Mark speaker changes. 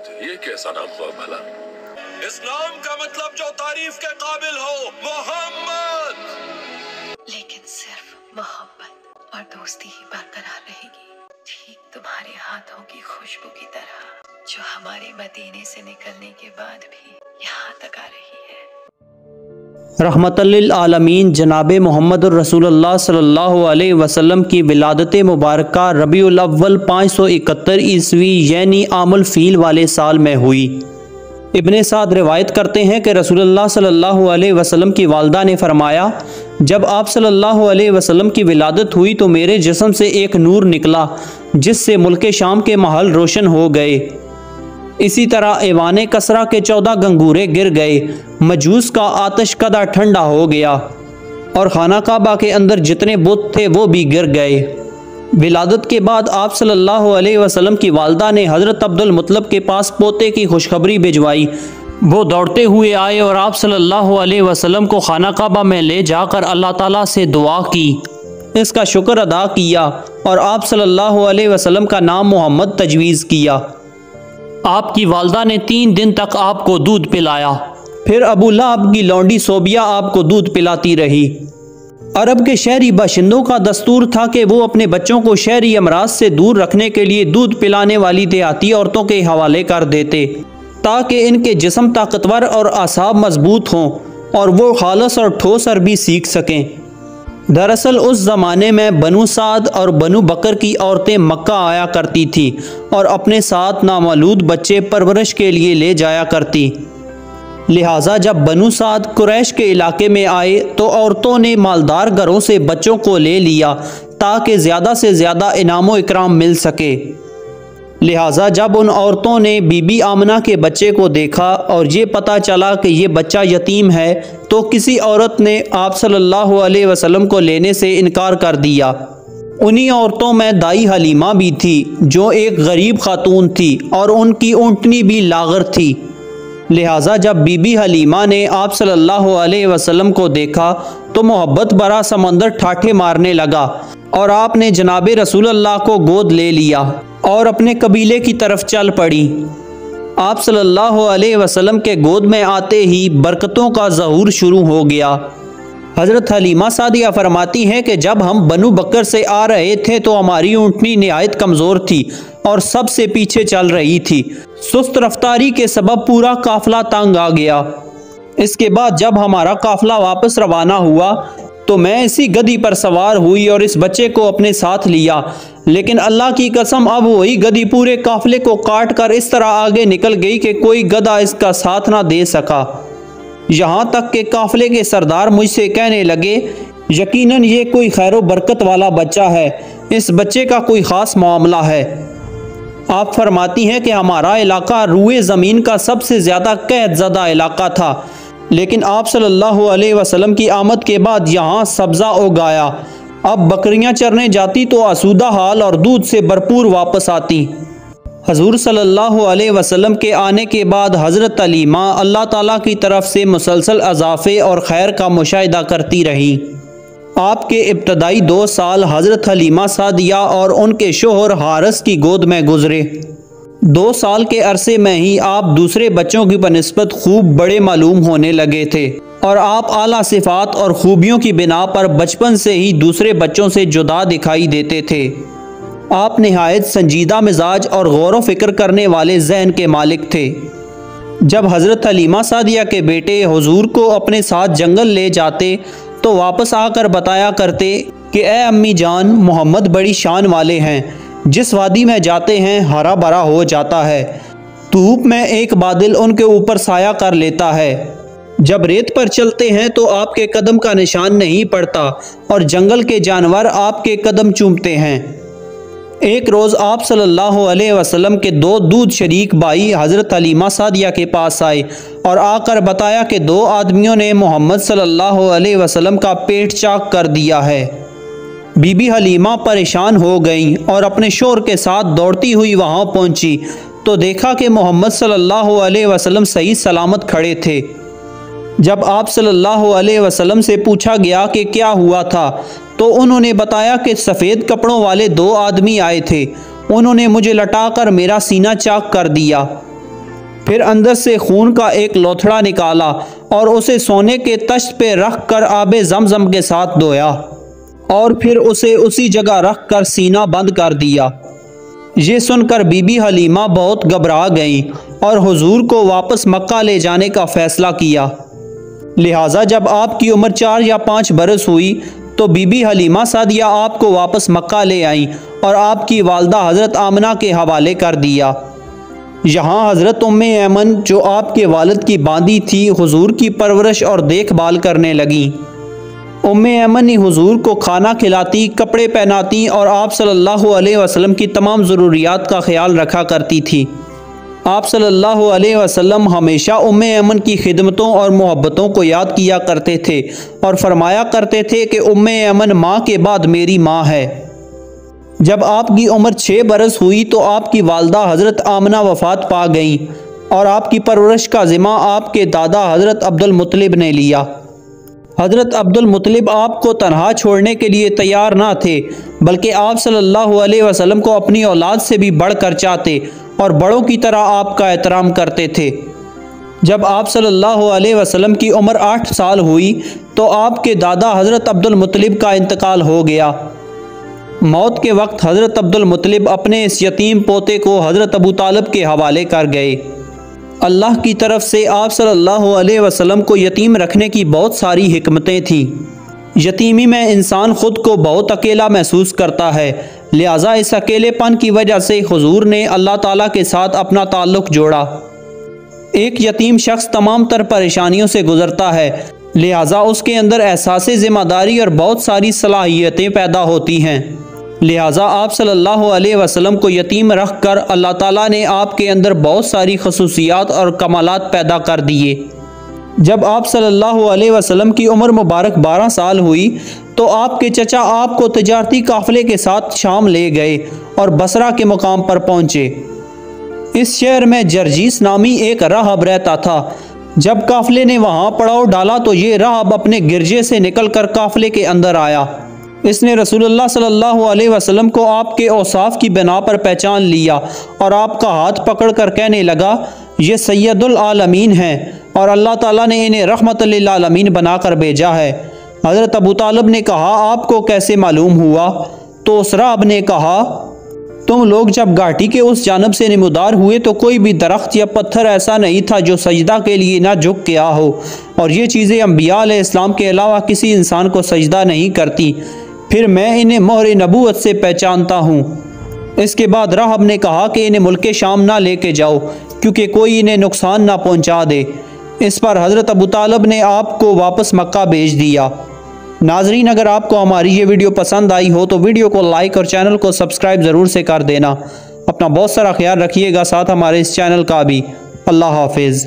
Speaker 1: मोहम्मद, ये कैसा नाम हुआ भला? इस नाम का मतलब जो तारीफ के काबिल हो, मोहम्मद।
Speaker 2: लेकिन सिर्फ मोहब्बत और दोस्ती ही बरकरार रहेगी, ठीक तुम्हारे हाथों की खुशबू की तरह, जो हमारे मदीने से निकलने के बाद भी यहाँ तक आ रही है।
Speaker 3: रहमतुल आलमीन जनाब मोहम्मद रसूलुल्लाह सल्लल्लाहु अलैहि वसल्लम की विलादत मुबारक रबीउल अव्वल 571 ईस्वी यानी आमुल फील वाले साल में हुई। इब्ने साद रिवायत करते हैं कि रसूलुल्लाह सल्लल्लाहु अलैहि वसल्लम की वालदा ने फरमाया, जब आप सल्लल्लाहु अलैहि वसल्लम की विलादत हुई तो मेरे जिस्म से एक नूर निकला जिससे मुल्क शाम के महल रोशन हो गए। इसी तरह ऐवाने कसरा के 14 गंगूरे गिर गए, मजूस का आतिश कदा ठंडा हो गया और खाना काबा के अंदर जितने बुत थे वो भी गिर गए। विलादत के बाद आप सल्लल्लाहु अलैहि वसल्लम की वालदा ने हज़रत अब्दुल मुत्तलिब के पास पोते की खुशखबरी भिजवाई। वो दौड़ते हुए आए और आप सल्लल्लाहु अलैहि वसल्लम को खाना काबा में ले जाकर अल्लाह ताला से दुआ की, इसका शुक्र अदा किया और आप सल्लल्लाहु अलैहि वसल्लम का नाम मोहम्मद तजवीज़ किया। आपकी वालदा ने 3 दिन तक आपको दूध पिलाया। फिर अबू लहब की लौंडी सोबिया आपको दूध पिलाती रही। अरब के शहरी बाशिंदों का दस्तूर था कि वो अपने बच्चों को शहरी अमराज से दूर रखने के लिए दूध पिलाने वाली देहाती औरतों के हवाले कर देते, ताकि इनके जिस्म ताकतवर और आसाब मजबूत हों और वो खालस और ठोस अरबी सीख सकें। दरअसल उस ज़माने में बनु साद और बनु बकर की औरतें मक्का आया करती थी और अपने साथ नामालूद बच्चे परवरिश के लिए ले जाया करती। लिहाजा जब बनु साद कुरैश के इलाके में आए तो औरतों ने मालदार घरों से बच्चों को ले लिया ताकि ज़्यादा से ज़्यादा इनामो इकराम मिल सके। लिहाजा जब उन औरतों ने बीबी आमना के बच्चे को देखा और ये पता चला कि ये बच्चा यतीम है तो किसी औरत ने आप सल्लल्लाहु अलैहि वसल्लम को लेने से इनकार कर दिया। उन्हीं औरतों में दाई हलीमा भी थी जो एक गरीब खातून थी और उनकी ऊँटनी भी लागर थी। लिहाजा जब बीबी हलीमा ने आप सल्लल्लाहु अलैहि वसल्लम को देखा तो मोहब्बत भरा समंदर ठाठे मारने लगा और आपने जनाब रसूलुल्लाह को गोद ले लिया और अपने कबीले की तरफ चल पड़ी। आप सल्लल्लाहु अलैहि वसल्लम के गोद में आते ही बरकतों का ज़हूर शुरू हो गया। हज़रत हलीमा सादिया फरमाती हैं कि जब हम बनु बकर से आ रहे थे तो हमारी ऊँटनी निहायत कमज़ोर थी और सबसे पीछे चल रही थी। सुस्त रफ्तारी के सबब पूरा काफ़िला तंग आ गया। इसके बाद जब हमारा काफ़िला वापस रवाना हुआ तो मैं इसी गधी पर सवार हुई और इस बच्चे को अपने साथ लिया, लेकिन अल्लाह की कसम अब वही गधी पूरे काफ़िले को काट कर इस तरह आगे निकल गई कि कोई गधा इसका साथ ना दे सका। यहाँ तक कि काफ़िले के सरदार मुझसे कहने लगे, यकीनन ये कोई खैरो बरकत वाला बच्चा है, इस बच्चे का कोई ख़ास मामला है। आप फरमाती हैं कि हमारा इलाका रूए ज़मीन का सबसे ज़्यादा कहत ज़दा इलाका था, लेकिन आप सल्लल्लाहु अलैहि वसल्लम की आमद के बाद यहाँ सब्ज़ा उगाया। अब बकरियाँ चरने जाती तो आसूदा हाल और दूध से भरपूर वापस आती। हजूर सल्लल्लाहु अलैहि वसल्लम के आने के बाद हज़रत हलीमा अल्लाह ताला की तरफ से मुसलसल अज़ाफ़े और खैर का मुशाहिदा करती रही। आपके इब्तदाई 2 साल हज़रत हलीमा सादिया और उनके शोहर हारिस की गोद में गुजरे। 2 साल के अरसे में ही आप दूसरे बच्चों की बनिस्बत खूब बड़े मालूम होने लगे थे और आप आला सिफ़ात और खूबियों की बिना पर बचपन से ही दूसरे बच्चों से जुदा दिखाई देते थे। आप निहायत संजीदा मिजाज और गौर व फिक्र करने वाले जहन के मालिक थे। जब हज़रत हलीमा सादिया के बेटे हुजूर को अपने साथ जंगल ले जाते तो वापस आकर बताया करते कि ए अम्मी जान, मोहम्मद बड़ी शान वाले हैं, जिस वादी में जाते हैं हरा भरा हो जाता है, धूप में एक बादल उनके ऊपर साया कर लेता है, जब रेत पर चलते हैं तो आपके कदम का निशान नहीं पड़ता और जंगल के जानवर आपके कदम चूमते हैं। एक रोज़ आप सल्लल्लाहु अलैहि वसल्लम के 2 दूध शरीक भाई हज़रत हलीमा सादिया के पास आए और आकर बताया कि 2 आदमियों ने मोहम्मद सल्लल्लाहु अलैहि वसल्लम का पेट चाक कर दिया है। बीबी हलीमा परेशान हो गईं और अपने शोहर के साथ दौड़ती हुई वहां पहुंची तो देखा कि मोहम्मद सल्लल्लाहु अलैहि वसल्लम सही सलामत खड़े थे। जब आप सल्लल्लाहु अलैहि वसल्लम से पूछा गया कि क्या हुआ था तो उन्होंने बताया कि सफ़ेद कपड़ों वाले 2 आदमी आए थे, उन्होंने मुझे लटाकर मेरा सीना चाक कर दिया। फिर अंदर से खून का एक लोथड़ा निकाला और उसे सोने के तश्त पे रख कर आबे ज़मज़म के साथ धोया और फिर उसे उसी जगह रख कर सीना बंद कर दिया। ये सुनकर बीबी हलीमा बहुत घबरा गईं और हुजूर को वापस मक्का ले जाने का फ़ैसला किया। लिहाजा जब आपकी उम्र 4 या 5 बरस हुई तो बीबी हलीमा सादिया आपको वापस मक्का ले आईं और आपकी वालदा हज़रत आमना के हवाले कर दिया। यहाँ हज़रत उम्मे ऐमन जो आपके वालिद की बांदी थी हुजूर की परवरिश और देखभाल करने लगीं। उम्मे ऐमन ही हुजूर को खाना खिलाती, कपड़े पहनाती और आप सल्लल्लाहु अलैहि वसल्लम की तमाम ज़रूरियात का ख्याल रखा करती थी। आप सल्लल्लाहु अलैहि वसल्लम हमेशा उम्मे ऐमन की खिदमतों और मोहब्बतों को याद किया करते थे और फरमाया करते थे कि उम्मे ऐमन माँ के बाद मेरी माँ है। जब आपकी उम्र 6 बरस हुई तो आपकी वालदा हज़रत आमना वफ़ात पा गईं और आपकी परवरिश का ज़िम्मा आपके दादा हज़रत अब्दुल मुत्तलिब ने लिया। हज़रत अब्दुल मुत्तलिब आपको तन्हा छोड़ने के लिए तैयार ना थे, बल्कि आप सल्लल्लाहु अलैहि वसल्लम को अपनी औलाद से भी बढ़कर चाहते और बड़ों की तरह आपका एहतराम करते थे। जब आप सल्लल्लाहु अलैहि वसल्लम की उम्र 8 साल हुई तो आपके दादा हज़रत अब्दुल मुत्तलिब का इंतकाल हो गया। मौत के वक्त हज़रत अब्दुल मुत्तलिब अपने इस यतीम पोते को हज़रत अबू तालिब के हवाले कर गए। अल्लाह की तरफ से आप सल्लल्लाहु अलैहि वसल्लम को यतीम रखने की बहुत सारी हिकमतें थीं। यतीमी में इंसान ख़ुद को बहुत अकेला महसूस करता है, लिहाजा इस अकेलेपन की वजह से हुजूर ने अल्लाह ताला के साथ अपना ताल्लुक़ जोड़ा। एक यतीम शख्स तमाम तर परेशानियों से गुज़रता है, लिहाजा उसके अंदर एहसास ज़िम्मेदारी और बहुत सारी सलाहियतें पैदा होती हैं। लिहाजा आप सल्लल्लाहु अलैहि वसल्लम को यतीम रख कर अल्लाह ताला ने आपके अंदर बहुत सारी खसूसियात और कमालात पैदा कर दिए। जब आप सल्लल्लाहु अलैहि वसल्लम की उम्र मुबारक 12 साल हुई तो आपके चचा आपको तिजारती काफ़िले के साथ शाम ले गए और बसरा के मुकाम पर पहुँचे। इस शहर में जर्जीस नामी एक राहब रहता था। जब काफ़िले ने वहाँ पड़ाव डाला तो ये राहब अपने गिरजे से निकलकर काफ़िले के अंदर आया। इसने रसूलुल्लाह सल्लल्लाहु अलैहि वसल्लम को आपके औसाफ की बिना पर पहचान लिया और आपका हाथ पकड़कर कहने लगा, ये सैयदुल आलमीन हैं और अल्लाह ताला ने इन्हें रहमतुल लिल आलमीन बनाकर भेजा है। हज़रत अबू तालिब ने कहा, आपको कैसे मालूम हुआ? तो उस राहब ने कहा, तुम लोग जब घाटी के उस जानब से नमूदार हुए तो कोई भी दरख्त या पत्थर ऐसा नहीं था जो सजदा के लिए ना झुक गया हो, और ये चीज़ें अंबिया अलैहिस्सलाम के अलावा किसी इंसान को सजदा नहीं करती। फिर मैं इन्हें मोहर नबूवत से पहचानता हूँ। इसके बाद राहब ने कहा कि इन्हें मुल्क शाम ना लेके जाओ क्योंकि कोई इन्हें नुकसान ना पहुँचा दे। इस पर हज़रत अबू तालिब ने आपको वापस मक्का भेज दिया। नाजरीन, अगर आपको हमारी ये वीडियो पसंद आई हो तो वीडियो को लाइक और चैनल को सब्सक्राइब ज़रूर से कर देना। अपना बहुत सारा ख्याल रखिएगा, साथ हमारे इस चैनल का भी। अल्लाह हाफिज़।